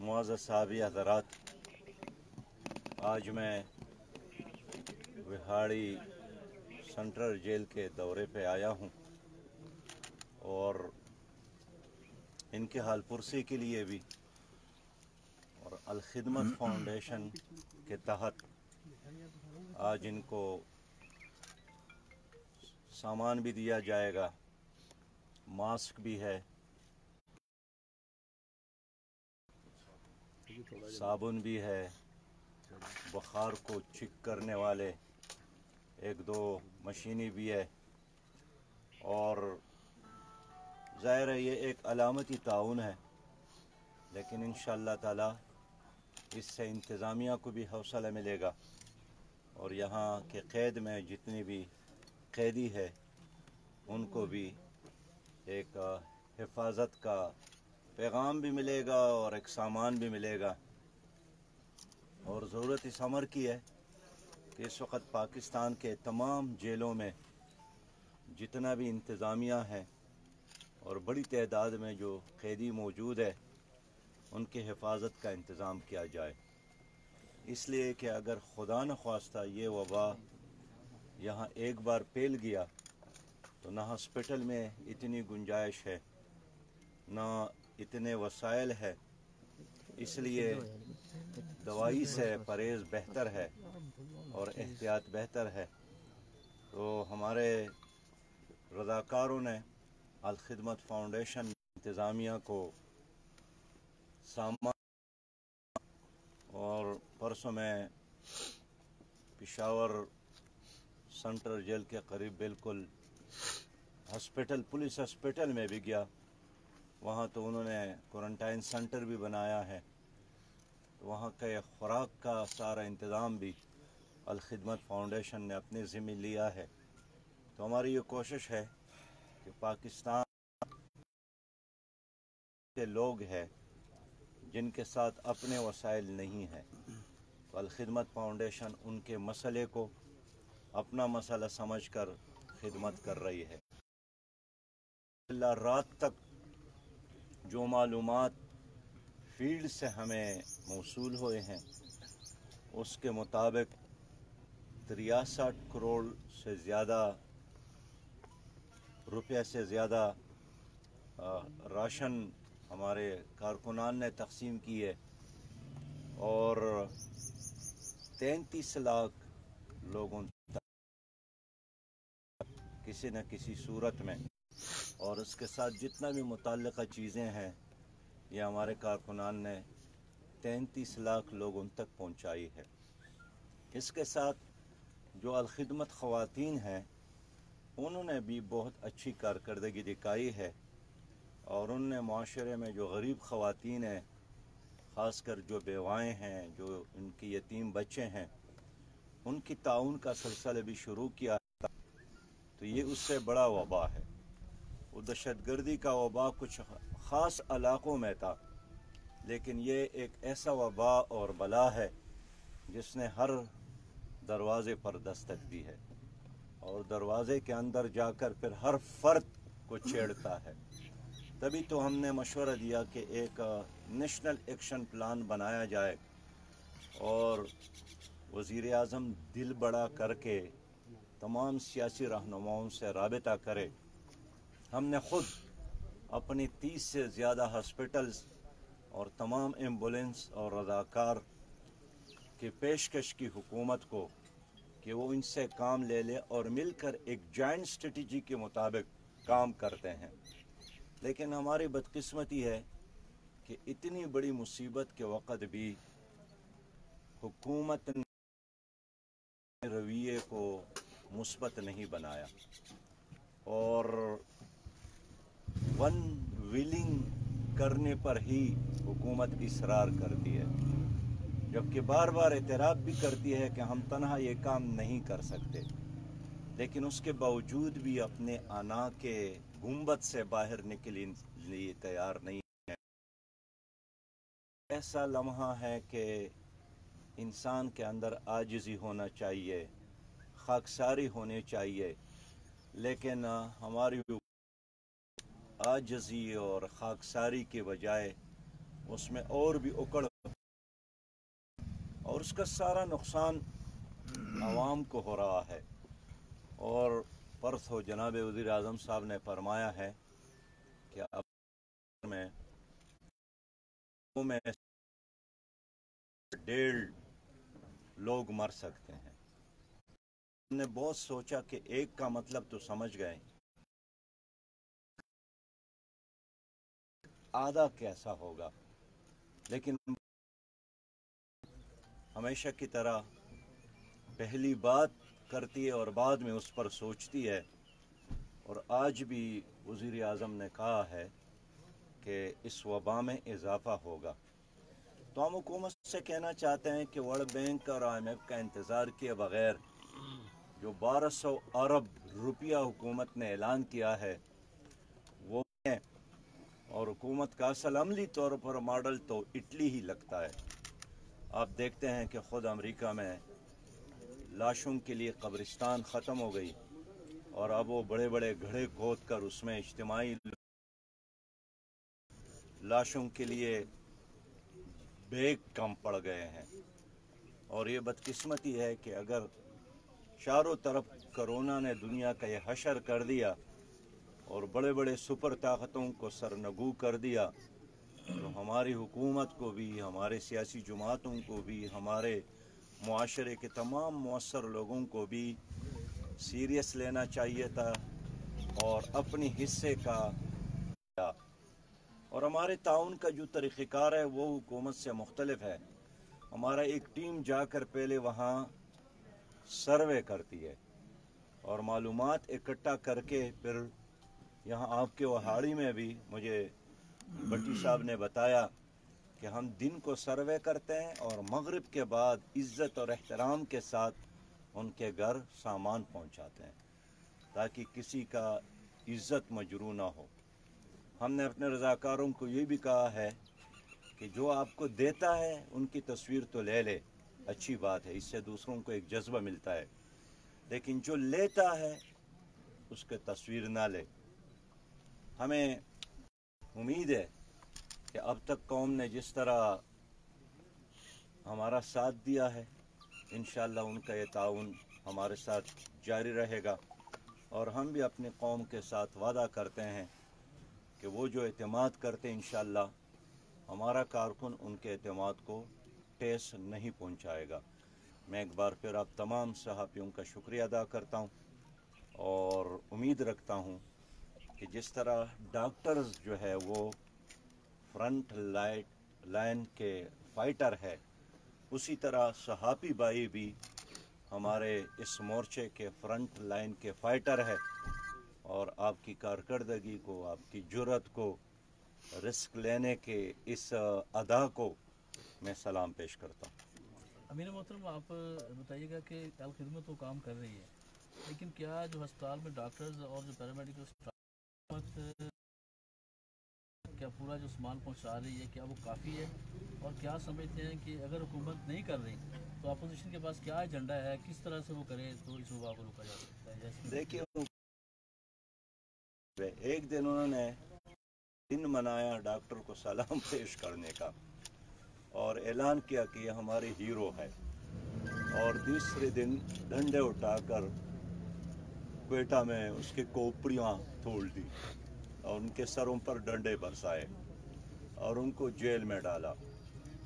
मुआज़्ज़ज़ साहबी हज़रात, आज मैं Vehari central jail के दौरे पे आया हूँ और इनके हाल पुरसी के लिए भी और अल खिदमत फाउंडेशन के तहत आज इनको सामान भी दिया जाएगा, मास्क भी है, साबुन भी है, बुखार को चिक करने वाले एक दो मशीनी भी है और ज़ाहिर है ये एक अलामती ताउन है, लेकिन इंशाअल्लाह ताला इससे इंतज़ामिया को भी हौसला मिलेगा और यहाँ के क़ैद में जितनी भी क़ैदी है उनको भी एक हिफाजत का पैगाम भी मिलेगा और एक सामान भी मिलेगा। और ज़रूरत इस अमर की है कि इस वक्त पाकिस्तान के तमाम जेलों में जितना भी इंतज़ामिया है और बड़ी तादाद में जो क़ैदी मौजूद है उनकी हिफाजत का इंतज़ाम किया जाए, इसलिए कि अगर खुदा न ख्वास्ता ये वबा यहाँ एक बार फैल गया तो ना हॉस्पिटल में इतनी गुंजाइश है, ना इतने वसाइल है, इसलिए दवाई से परहेज़ बेहतर है और एहतियात बेहतर है। तो हमारे रज़ाकारों ने अल खिदमत फाउंडेशन इंतज़ामिया को सामान और परसों में पेशावर सेंट्रल जेल के करीब बिल्कुल हॉस्पिटल, पुलिस हॉस्पिटल में भी गया, वहाँ तो उन्होंने क्वारंटाइन सेंटर भी बनाया है, तो वहाँ के खुराक का सारा इंतज़ाम भी अल खिदमत फाउंडेशन ने अपने ज़िम्मे लिया है। तो हमारी ये कोशिश है कि पाकिस्तान के लोग हैं जिनके साथ अपने वसाइल नहीं हैं, तो अल खिदमत फाउंडेशन उनके मसले को अपना मसला समझकर खिदमत कर रही है। रात तक जो मालूमात फील्ड से हमें मौसूल हुए हैं उसके मुताबिक 63 करोड़ से ज़्यादा रुपये से ज़्यादा राशन हमारे कारकुनान ने तकसीम की है और 33 लाख लोगों तक किसी न किसी सूरत में, और इसके साथ जितना भी मुतल्लिक़ा चीज़ें हैं ये हमारे कारकुनान ने 33 लाख लोगों तक पहुंचाई है। इसके साथ जो अल खिदमत ख़वातीन हैं उन्होंने भी बहुत अच्छी कारकर्दगी दिखाई है और उनने माशरे में जो गरीब ख़वातीन हैं, ख़ासकर जो बेवाएँ हैं, जो उनकी यतीम बच्चे हैं, उनकी ताउन का सिलसिला भी शुरू किया था। तो ये उससे बड़ा वबा है, वो दहशतगर्दी का वबा कुछ ख़ास इलाक़ों में था, लेकिन ये एक ऐसा वबा और बला है जिसने हर दरवाज़े पर दस्तक दी है और दरवाज़े के अंदर जाकर फिर हर फ़र्द को छेड़ता है। तभी तो हमने मशवरा दिया कि एक नेशनल एक्शन प्लान बनाया जाए और वज़ीर आज़म दिल बड़ा करके तमाम सियासी रहनुमाओं से राबिता करे। हमने ख़ुद अपनी 30 से ज़्यादा हॉस्पिटल्स और तमाम एम्बुलेंस और रज़ाकार की पेशकश की हुकूमत को कि वो इनसे काम ले ले और मिलकर एक जॉइंट स्ट्रेटजी के मुताबिक काम करते हैं। लेकिन हमारी बदकिस्मती है कि इतनी बड़ी मुसीबत के वक़्त भी हुकूमत ने रवैये को मुस्बत नहीं बनाया और वन विलिंग करने पर ही हुकूमत इसरार करती है, जबकि बार बार एतराफ़ भी करती है कि हम तन्हा ये काम नहीं कर सकते, लेकिन उसके बावजूद भी अपने आना के गुंबद से बाहर निकलने के लिए तैयार नहीं है। ऐसा लम्हा है कि इंसान के अंदर आजिज़ी होना चाहिए, खाकसारी होनी चाहिए, लेकिन हमारी आजिज़ी और खाकसारी के बजाय उसमें और भी उकड़, और उसका सारा नुकसान आवाम को हो रहा है। और परसों जनाब वज़ीर आज़म साहब ने फरमाया है कि अब में 1.5 लोग मर सकते हैं। हमने बहुत सोचा कि एक का मतलब तो समझ गए, आधा कैसा होगा, लेकिन हमेशा की तरह पहली बात करती है और बाद में उस पर सोचती है। और आज भी वज़ीर आज़म ने कहा है कि इस वबा में इजाफा होगा। तो हम हुकूमत से कहना चाहते हैं कि वर्ल्ड बैंक और IMF का इंतज़ार किए बगैर जो 1200 अरब रुपया हुकूमत ने ऐलान किया है वो है, और हुकूमत का असल अमली तौर पर मॉडल तो इटली ही लगता है। आप देखते हैं कि ख़ुद अमेरिका में लाशों के लिए कब्रिस्तान ख़त्म हो गई, और अब वो बड़े बड़े घड़े खोद कर उसमें इज्तिमाई लाशों के लिए बैग कम पड़ गए हैं। और ये बदकिस्मती है कि अगर चारों तरफ कोरोना ने दुनिया का ये हशर कर दिया और बड़े बड़े सुपर ताकतों को सरनगू कर दिया, तो हमारी हुकूमत को भी, हमारे सियासी जमातों को भी, हमारे मुआशरे के तमाम मुअस्सर लोगों को भी सीरियस लेना चाहिए था और अपने हिस्से का। और हमारे ताउन का जो तरीक़ेकार है वो हुकूमत से मुख्तलिफ है। हमारा एक टीम जाकर पहले वहाँ सर्वे करती है और मालूमात इकट्ठा करके फिर यहाँ आपके वहाड़ी में भी मुझे भट्टी साहब ने बताया कि हम दिन को सर्वे करते हैं और मगरिब के बाद इज़्ज़त और एहतराम के साथ उनके घर सामान पहुँचाते हैं ताकि किसी का इज़्ज़त मजरू ना हो। हमने अपने रज़ाकारों को ये भी कहा है कि जो आपको देता है उनकी तस्वीर तो ले ले, अच्छी बात है, इससे दूसरों को एक जज्बा मिलता है, लेकिन जो लेता है उसकी तस्वीर ना ले। हमें उम्मीद है कि अब तक कौम ने जिस तरह हमारा साथ दिया है, इंशाअल्लाह उनका ये ताउन हमारे साथ जारी रहेगा। और हम भी अपनी कौम के साथ वादा करते हैं कि वो जो एतमाद करते हैं इंशाअल्लाह हमारा कारकुन उनके एतमाद को ठेस नहीं पहुंचाएगा। मैं एक बार फिर आप तमाम सहाफ़ियों का शुक्रिया अदा करता हूं और उम्मीद रखता हूं कि जिस तरह डॉक्टर्स जो है वो फ्रंट लाइन के फाइटर है, उसी तरह सहाफ़ी भाई भी हमारे इस मोर्चे के फ्रंट लाइन के फाइटर है। और आपकी कारकर्दगी को, आपकी जुर्रत को, रिस्क लेने के इस अदा को मैं सलाम पेश करता हूँ। अमीर मोहतरम, आप बताइएगा कि अल खिदमत तो काम कर रही है, लेकिन क्या जो अस्पताल में डॉक्टर्स और जो पैरामेडिकल स्टाफ क्या पूरा जो सामान पहुंचा रही है, क्या वो काफ़ी है? और क्या समझते हैं कि अगर हुकूमत नहीं कर रही तो अपोजिशन के पास क्या एजेंडा है, किस तरह से वो करे तो इस वबा को रोका जा सकता है? जैसे देखिए, एक दिन उन्होंने दिन मनाया डॉक्टर को सलाम पेश करने का और ऐलान किया कि ये हमारे हीरो है, और दूसरे दिन डंडे उठाकर क्वेटा में उसकी खोपड़ियाँ तोड़ दी और उनके सरों पर डंडे बरसाए और उनको जेल में डाला।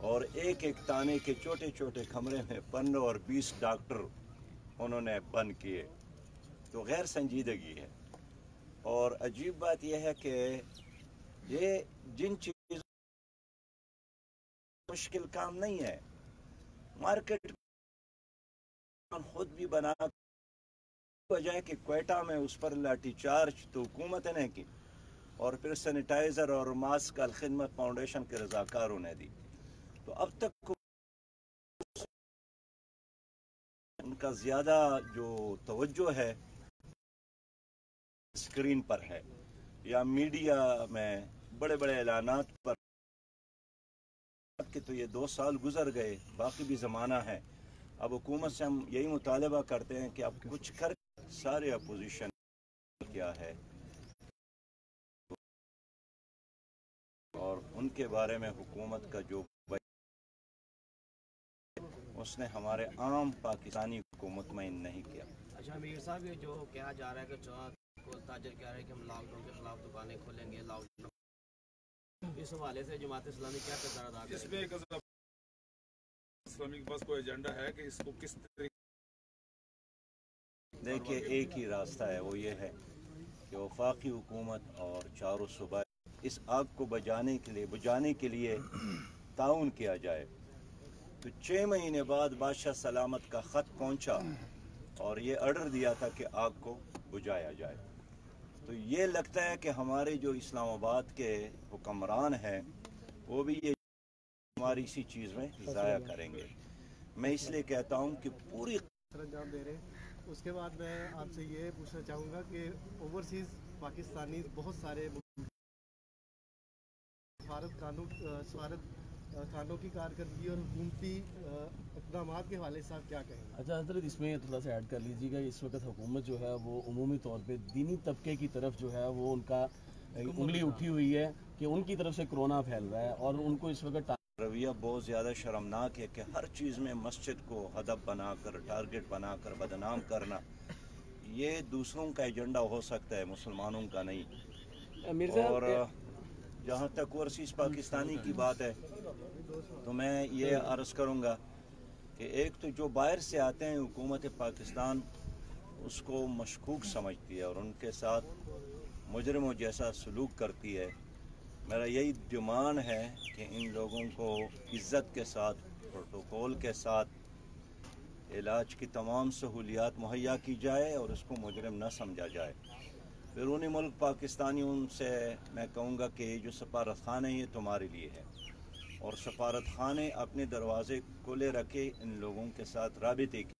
और एक एक ताने के छोटे छोटे कमरे में 15 और 20 डॉक्टर उन्होंने बंद किए। तो गैर संजीदगी है। और अजीब बात यह है कि ये जिन चीज़ों मुश्किल काम नहीं है, मार्केट खुद भी बना, बजाय कि क्वेटा में उस पर लाठीचार्ज तो हुकूमत ने की और फिर सैनिटाइजर और मास्क अल खिदमत फाउंडेशन के रजाकारों ने दी। तो अब तक उनका ज्यादा जो तवज्जो है स्क्रीन पर है या मीडिया में बड़े बड़े ऐलानात पर, कि तो ये 2 साल गुजर गए, बाकी भी ज़माना है। अब हुकूमत से हम यही मुतालबा करते हैं कि अब कुछ कर, सारे अपोजिशन क्या है اور ان کے بارے میں حکومت کا جو اس نے ہمارے عام پاکستانی کو مطمئن نہیں کیا۔ اچھا امیر صاحب، یہ جو کہا جا رہا ہے کہ تاجر کہہ رہے ہیں کہ ہم لاک ڈاؤن کے خلاف دکانیں کھولیں گے، لاک ڈاؤن، اس حوالے سے جماعت اسلامی کیا کردار ادا کرے گی؟ اس میں اسلامی کے پاس کوئی ایجنڈا ہے کہ اس کو کس طریقے؟ دیکھیے، ایک ہی راستہ ہے، وہ یہ ہے کہ وفاقی حکومت اور چاروں صوبہ اس آگ کو بجانے کے لیے تعاون کیا جائے۔ تو 6 مہینے بعد بادشاہ سلامت کا خط پہنچا اور یہ آرڈر دیا تھا کہ آگ کو بجھایا جائے۔ تو یہ لگتا ہے کہ ہمارے جو اسلام آباد کے حکمران ہیں وہ بھی یہ ہماری اسی چیز میں ضائع کریں گے۔ میں اس لیے کہتا ہوں کہ پوری انجام دے رہے ہیں۔ اس کے بعد میں آپ سے یہ پوچھنا چاہوں گا کہ اوورسیز پاکستانی بہت سارے سفارت خانوں کی کارکردگی اور حکومتی اقدامات کے حوالے سے آپ کیا کہیں گے؟ اچھا حضرت، اس میں تھوڑا سا ایڈ کر لیجیے گا، اس وقت حکومت جو ہے وہ عمومی طور پہ دینی طبقے کی طرف جو ہے وہ ان کا انگلی اٹھی ہوئی ہے کہ ان کی طرف سے کرونا پھیل رہا ہے، اور ان کو اس وقت رویہ بہت زیادہ شرمناک ہے کہ ہر چیز میں مسجد کو ہدف بنا کر، ٹارگٹ بنا کر بدنام کرنا، یہ دوسروں کا ایجنڈا ہو سکتا ہے، مسلمانوں کا نہیں۔ اور جہاں تک اوورسیز پاکستانی کی بات ہے تو میں یہ عرض کروں گا کہ ایک تو جو باہر سے آتے ہیں، حکومت پاکستان اس کو مشکوک سمجھتی ہے اور ان کے ساتھ مجرموں جیسا سلوک کرتی ہے۔ میرا یہی ڈیمانڈ ہے کہ ان لوگوں کو عزت کے ساتھ، پروٹوکول کے ساتھ علاج کی تمام سہولیات مہیا کی جائے اور اس کو مجرم نہ سمجھا جائے۔ بیرونی ملک پاکستانیوں سے میں کہوں گا کہ جو سفارت خانے ہیں یہ تمہارے لیے ہے، اور سفارت خانے اپنے دروازے کھلے رکھے ان لوگوں کے ساتھ رابطے کی